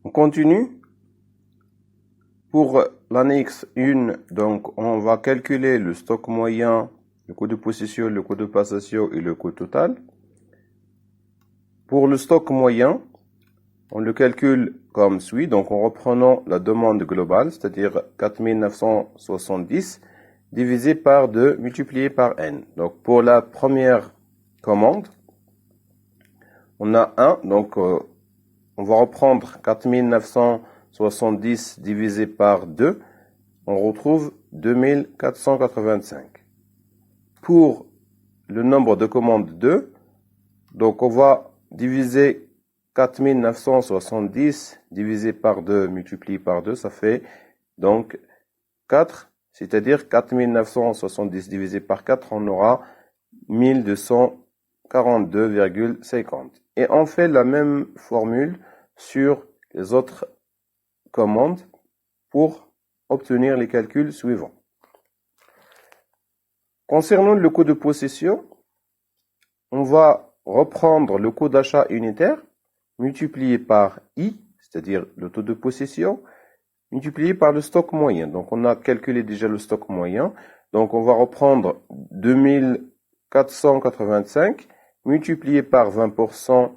On continue. Pour l'annexe 1, donc on va calculer le stock moyen, le coût de possession, le coût de passation et le coût total. Pour le stock moyen, on le calcule comme suit. Donc en reprenant la demande globale, c'est-à-dire 4970 divisé par 2 multiplié par n. Donc pour la première commande, on a 1, donc on va reprendre 4970 divisé par 2, on retrouve 2485. Pour le nombre de commandes 2, donc on va diviser 4970 divisé par 2 multiplié par 2, ça fait donc 4, c'est-à-dire 4970 divisé par 4, on aura 1242,50. Et on fait la même formule sur les autres commandes pour obtenir les calculs suivants. Concernant le coût de possession, on va reprendre le coût d'achat unitaire multiplié par I, c'est-à-dire le taux de possession, multiplié par le stock moyen. Donc on a calculé déjà le stock moyen. Donc on va reprendre 2485 multiplié par 20%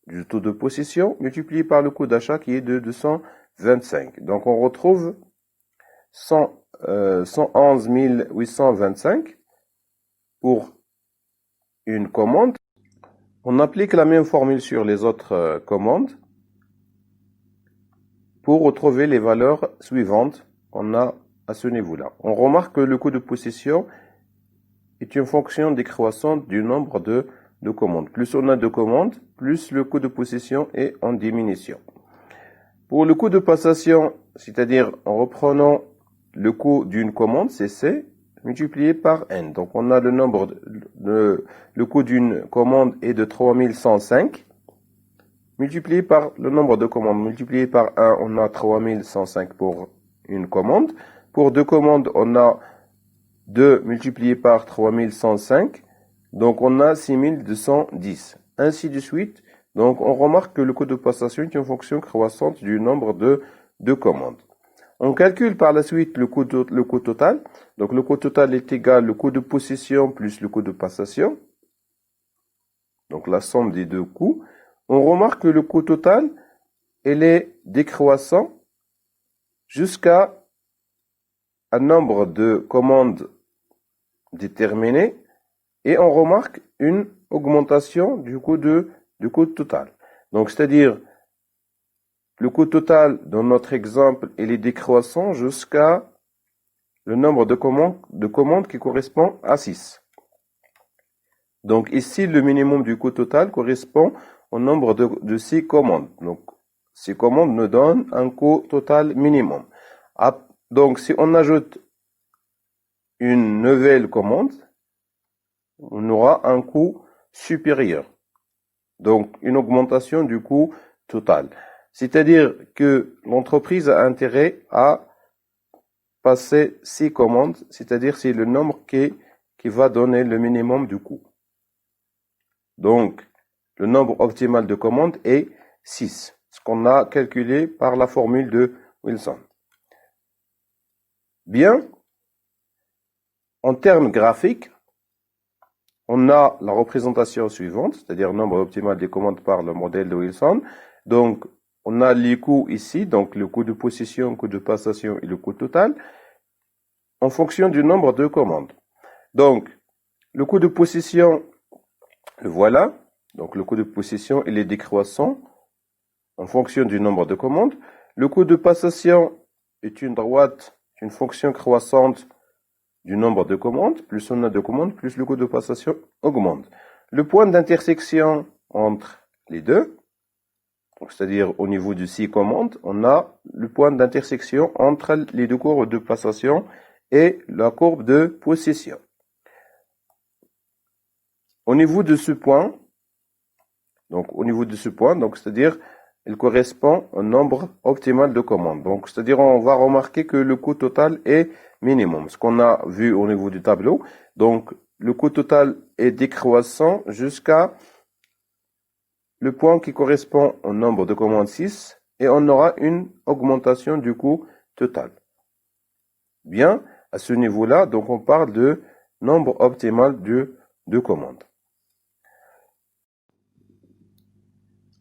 du taux de possession, multiplié par le coût d'achat qui est de 225. Donc on retrouve 111 825 pour une commande. On applique la même formule sur les autres commandes pour retrouver les valeurs suivantes qu'on a à ce niveau-là. On remarque que le coût de possession est une fonction décroissante du nombre de commandes. Plus on a de commandes, plus le coût de possession est en diminution. Pour le coût de passation, c'est-à-dire en reprenant le coût d'une commande, c'est C, multiplié par N. Donc on a le coût d'une commande est de 3105, multiplié par le nombre de commandes, multiplié par 1, on a 3105 pour une commande. Pour deux commandes, on a 2 multiplié par 3105, donc on a 6210. Ainsi de suite. Donc on remarque que le coût de passation est une fonction croissante du nombre de commandes. On calcule par la suite le coût total. Donc le coût total est égal au coût de possession plus le coût de passation. Donc la somme des deux coûts. On remarque que le coût total, il est décroissant jusqu'à un nombre de commandes déterminé et on remarque une augmentation du coût total. Donc c'est-à-dire le coût total dans notre exemple, il est décroissant jusqu'à le nombre de commandes qui correspond à 6. Donc ici, le minimum du coût total correspond au nombre de 6 commandes. Donc 6 commandes nous donnent un coût total minimum. Donc si on ajoute une nouvelle commande, on aura un coût supérieur. Donc une augmentation du coût total. C'est-à-dire que l'entreprise a intérêt à passer 6 commandes, c'est-à-dire c'est le nombre qui va donner le minimum du coût. Donc, le nombre optimal de commandes est 6, ce qu'on a calculé par la formule de Wilson. Bien, en termes graphiques, on a la représentation suivante, c'est-à-dire le nombre optimal des commandes par le modèle de Wilson. Donc, on a les coûts ici, donc le coût de possession, le coût de passation et le coût total, en fonction du nombre de commandes. Donc, le coût de possession, le voilà. Donc, le coût de possession, il est décroissant en fonction du nombre de commandes. Le coût de passation est une fonction croissante du nombre de commandes. Plus on a de commandes, plus le coût de passation augmente. Le point d'intersection entre les deux, c'est-à-dire au niveau de 6 commandes, on a le point d'intersection entre les deux courbes de passation et la courbe de possession. Au niveau de ce point, c'est-à-dire, il correspond au nombre optimal de commandes. Donc, c'est-à-dire, on va remarquer que le coût total est minimum, ce qu'on a vu au niveau du tableau. Donc, le coût total est décroissant jusqu'à le point qui correspond au nombre de commandes 6, et on aura une augmentation du coût total. Bien, à ce niveau-là, donc on parle de nombre optimal de commandes.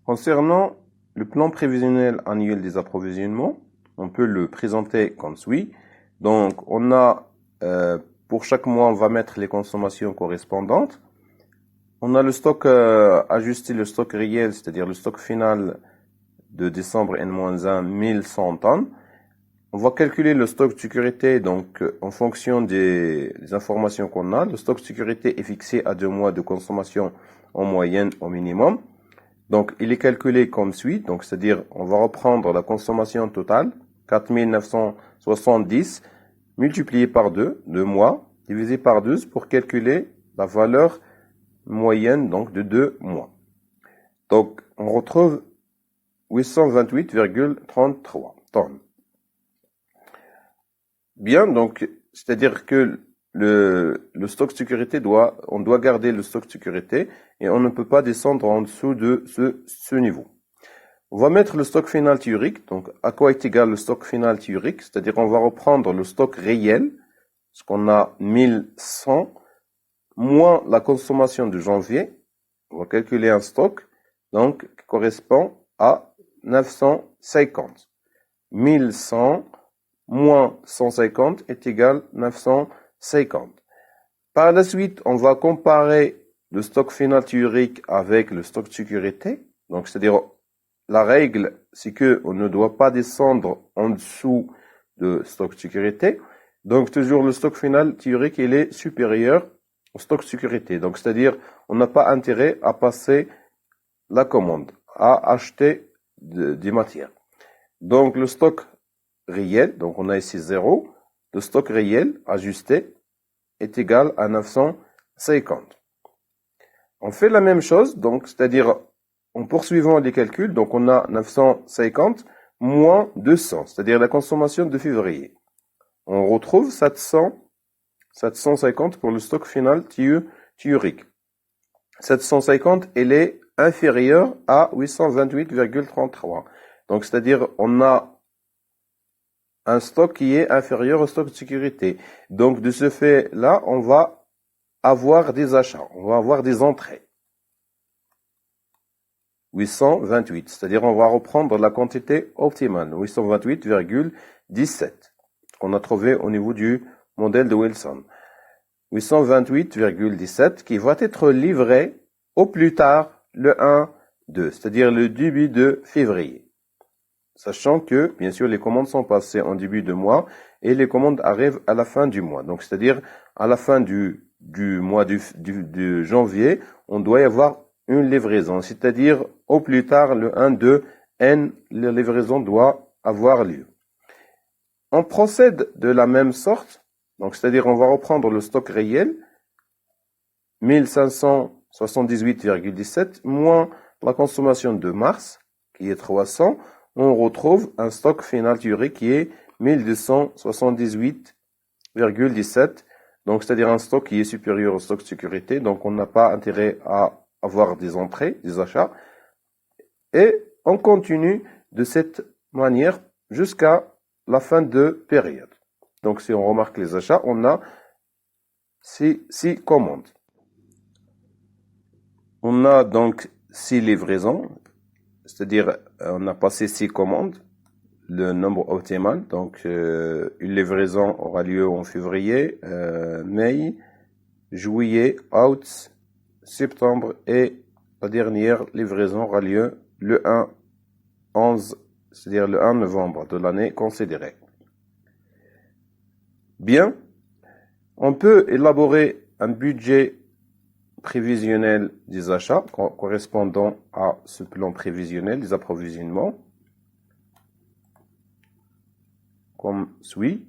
Concernant le plan prévisionnel annuel des approvisionnements, on peut le présenter comme suit. Donc, on a, pour chaque mois, on va mettre les consommations correspondantes. On a le stock ajusté, le stock réel, c'est-à-dire le stock final de décembre N-1, 1100 tonnes. On va calculer le stock de sécurité, donc en fonction des informations qu'on a. Le stock de sécurité est fixé à 2 mois de consommation en moyenne au minimum. Donc, il est calculé comme suit. Donc, c'est-à-dire, on va reprendre la consommation totale, 4970, multiplié par 2 mois, divisé par 12 pour calculer la valeur moyenne, donc, de 2 mois. Donc, on retrouve 828,33 tonnes. Bien, donc, c'est-à-dire que le stock de sécurité on doit garder le stock de sécurité et on ne peut pas descendre en dessous de ce niveau. On va mettre le stock final théorique. Donc, à quoi est égal le stock final théorique? C'est-à-dire, on va reprendre le stock réel, ce qu'on a 1100, moins la consommation de janvier. On va calculer un stock, donc, qui correspond à 950. 1100 moins 150 est égal à 950. Par la suite, on va comparer le stock final théorique avec le stock de sécurité. Donc, c'est-à-dire, la règle, c'est qu'on ne doit pas descendre en dessous de stock de sécurité. Donc, toujours le stock final théorique, il est supérieur au stock de sécurité. Donc, c'est-à-dire, on n'a pas intérêt à passer la commande, à acheter des matières. Donc, le stock réel, donc on a ici 0, le stock réel ajusté est égal à 950. On fait la même chose, donc c'est-à-dire en poursuivant les calculs, donc on a 950 moins 200, c'est-à-dire la consommation de février. On retrouve 750 pour le stock final théorique. 750, elle est inférieure à 828,33. Donc c'est-à-dire on a un stock qui est inférieur au stock de sécurité. Donc, de ce fait-là, on va avoir des achats, on va avoir des entrées. 828, c'est-à-dire on va reprendre la quantité optimale, 828,17, qu'on a trouvé au niveau du modèle de Wilson. 828,17 qui va être livré au plus tard le 1-2, c'est-à-dire le début de février. Sachant que, bien sûr, les commandes sont passées en début de mois et les commandes arrivent à la fin du mois. Donc, c'est-à-dire, à la fin du mois de janvier, on doit y avoir une livraison. C'est-à-dire, au plus tard, le 1-2, N, la livraison doit avoir lieu. On procède de la même sorte. Donc, c'est-à-dire, on va reprendre le stock réel, 1578,17, moins la consommation de mars, qui est 300, on retrouve un stock final théorique qui est 1278,17. Donc, c'est-à-dire un stock qui est supérieur au stock de sécurité. Donc, on n'a pas intérêt à avoir des entrées, des achats. Et on continue de cette manière jusqu'à la fin de période. Donc, si on remarque les achats, on a 6 commandes. On a donc 6 livraisons. C'est-à-dire, on a passé 6 commandes, le nombre optimal. Donc, une livraison aura lieu en février, mai, juillet, août, septembre et la dernière livraison aura lieu le 1-11, c'est-à-dire le 1 novembre de l'année considérée. Bien, on peut élaborer un budget prévisionnel des achats correspondant à ce plan prévisionnel des approvisionnements comme suit.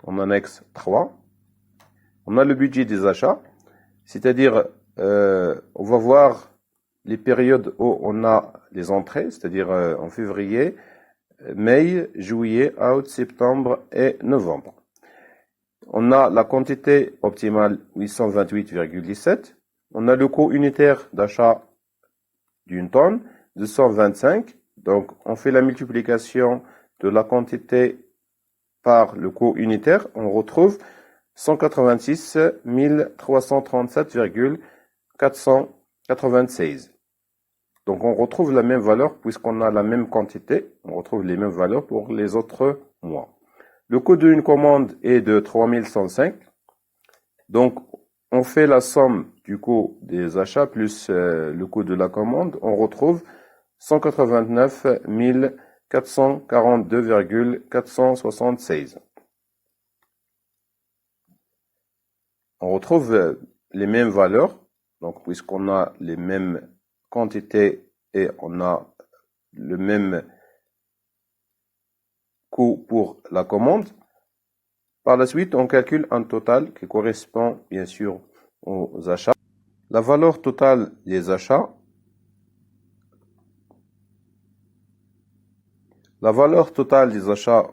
En annexe 3, on a le budget des achats, c'est-à-dire on va voir les périodes où on a les entrées, c'est-à-dire en février, mai, juillet, août, septembre et novembre. On a la quantité optimale 828,17. On a le coût unitaire d'achat d'une tonne, 225. Donc, on fait la multiplication de la quantité par le coût unitaire. On retrouve 186 337,496. Donc, on retrouve la même valeur puisqu'on a la même quantité. On retrouve les mêmes valeurs pour les autres mois. Le coût d'une commande est de 3105. Donc, on fait la somme du coût des achats plus le coût de la commande. On retrouve 189 442,476. On retrouve les mêmes valeurs, donc puisqu'on a les mêmes quantités et on a le même coût pour la commande. Par la suite, on calcule un total qui correspond bien sûr aux achats. La valeur totale des achats. La valeur totale des achats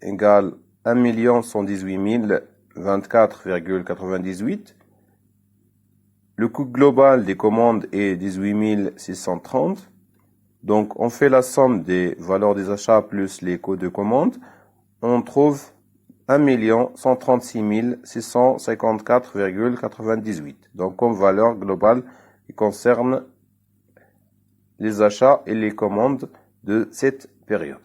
égale 1 118 024,98. Le coût global des commandes est 18 630. Donc, on fait la somme des valeurs des achats plus les coûts de commande. On trouve 1 136 654,98. Donc, comme valeur globale qui concerne les achats et les commandes de cette période.